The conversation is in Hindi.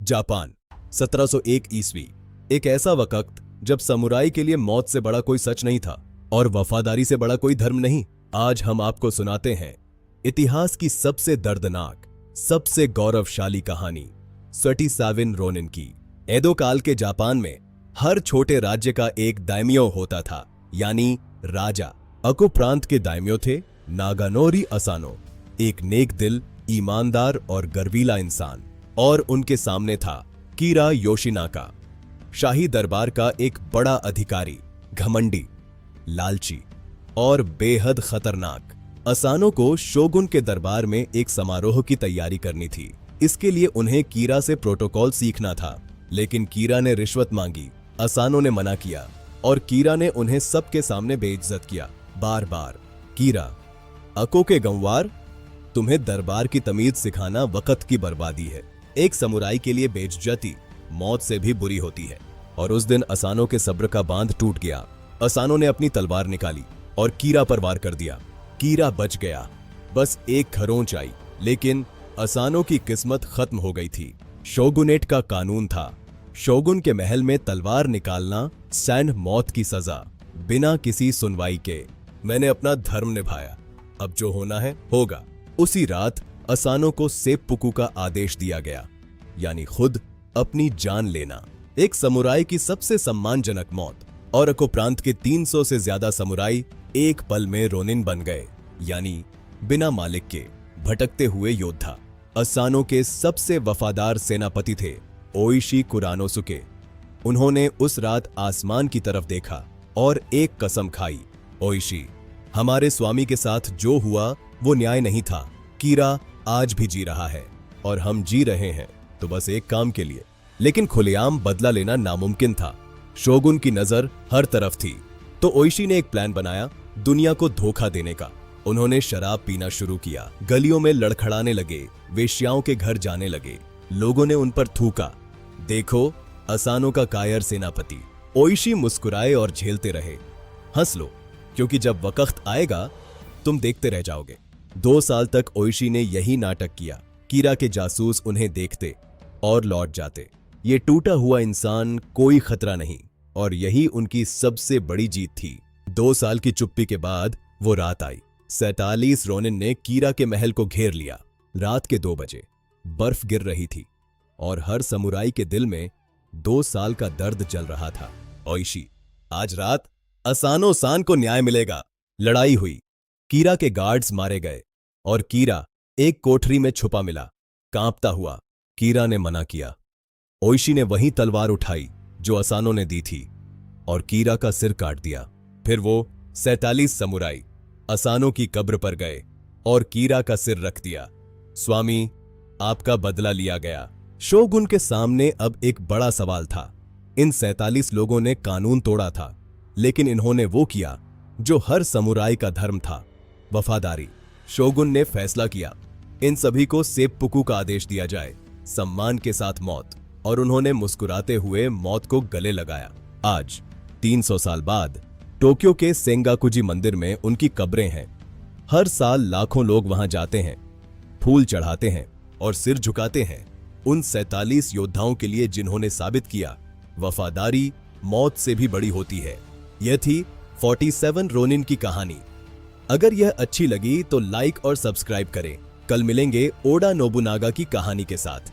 जापान 1701 ईस्वी। एक ऐसा वक्त जब समुराई के लिए मौत से बड़ा कोई सच नहीं था और वफादारी से बड़ा कोई धर्म नहीं। आज हम आपको सुनाते हैं इतिहास की सबसे दर्दनाक, सबसे गौरवशाली कहानी 37 रोनिन की। एडो काल के जापान में हर छोटे राज्य का एक दाइम्यो होता था, यानी राजा। अको प्रांत के दाइम्यो थे नागानोरी असानो, एक नेक दिल, ईमानदार और गर्वीला इंसान। और उनके सामने था कीरा योशिनाका, शाही दरबार का एक बड़ा अधिकारी, घमंडी, लालची और बेहद खतरनाक। असानो को शोगुन के दरबार में एक समारोह की तैयारी करनी थी। इसके लिए उन्हें कीरा से प्रोटोकॉल सीखना था, लेकिन कीरा ने रिश्वत मांगी। असानो ने मना किया और कीरा ने उन्हें सबके सामने बेइज्जत किया बार बार। कीरा, अको के गंवार, तुम्हें दरबार की तमीज सिखाना वक्त की बर्बादी है। एक समुराई के लिए बेइज्जती मौत से भी बुरी होती है। और उस दिन असानो के सब्र का बांध टूट गया। असानो ने अपनी तलवार निकाली और कीरा पर वार कर दिया। कीरा बच गया, बस एक खरोंच आई, लेकिन असानो की किस्मत खत्म हो गई थी। शोगुनेट का कानून था, शोगुन के महल में तलवार निकालना सैंड मौत की सजा, बिना किसी सुनवाई के। मैंने अपना धर्म निभाया, अब जो होना है होगा। उसी रात असानो को सेप्पुकु का आदेश दिया गया, यानी खुद अपनी जान लेना। एक समुराई की सबसे सम्मानजनक मौत। और अको प्रांत के 300 से ज्यादा समुराई एक पल में रोनिन बन गए, यानी बिना मालिक के भटकते हुए योद्धा। असानो के सबसे वफादार सेनापति थे ओइशी कुरानोसुके। उन्होंने उस रात आसमान की तरफ देखा और एक कसम खाई, ओइशी, हमारे स्वामी के साथ जो हुआ वो न्याय नहीं था। कीरा आज भी जी रहा है और हम जी रहे हैं तो बस एक काम के लिए, लेकिन खुलेआम बदला लेना नामुमकिन था। शोगुन की नजर हर तरफ थी, तो ओइशी ने एक प्लान बनाया दुनिया को धोखा देने का। उन्होंने शराब पीना शुरू किया, गलियों में लड़खड़ाने लगे, वेश्याओं के घर जाने लगे। लोगों ने उन पर थूका, देखो असानो का कायर सेनापति। ओइशी मुस्कुराए और झेलते रहे, हंस लो, क्योंकि जब वक्त आएगा तुम देखते रह जाओगे। 2 साल तक ओइशी ने यही नाटक किया। कीरा के जासूस उन्हें देखते और लौट जाते। ये टूटा हुआ इंसान, कोई खतरा नहीं, और यही उनकी सबसे बड़ी जीत थी। 2 साल की चुप्पी के बाद वो रात आई। 47 रोनिन ने कीरा के महल को घेर लिया। रात के 2 बजे बर्फ गिर रही थी और हर समुराई के दिल में 2 साल का दर्द जल रहा था। ओइशी, आज रात असानो सान को न्याय मिलेगा। लड़ाई हुई, कीरा के गार्ड्स मारे गए और कीरा एक कोठरी में छुपा मिला, कांपता हुआ। कीरा ने मना किया। ओइशी ने वही तलवार उठाई जो असानो ने दी थी और कीरा का सिर काट दिया। फिर वो 47 समुराई असानो की कब्र पर गए और कीरा का सिर रख दिया। स्वामी, आपका बदला लिया गया। शोगुन के सामने अब एक बड़ा सवाल था। इन 47 लोगों ने कानून तोड़ा था, लेकिन इन्होंने वो किया जो हर समुराई का धर्म था, वफादारी। शोगुन ने फैसला किया, इन सभी को सेप्पुकु का आदेश दिया जाए, सम्मान के साथ मौत। और उन्होंने मुस्कुराते हुए मौत को गले लगाया। आज 300 साल बाद टोक्यो के सेंगाकुजी मंदिर में उनकी कब्रें हैं। हर साल लाखों लोग वहां जाते हैं, फूल चढ़ाते हैं और सिर झुकाते हैं उन 47 योद्धाओं के लिए जिन्होंने साबित किया वफादारी मौत से भी बड़ी होती है। यह थी 47 रोनिन की कहानी। अगर यह अच्छी लगी तो लाइक और सब्सक्राइब करें। कल मिलेंगे ओडा नोबुनागा की कहानी के साथ।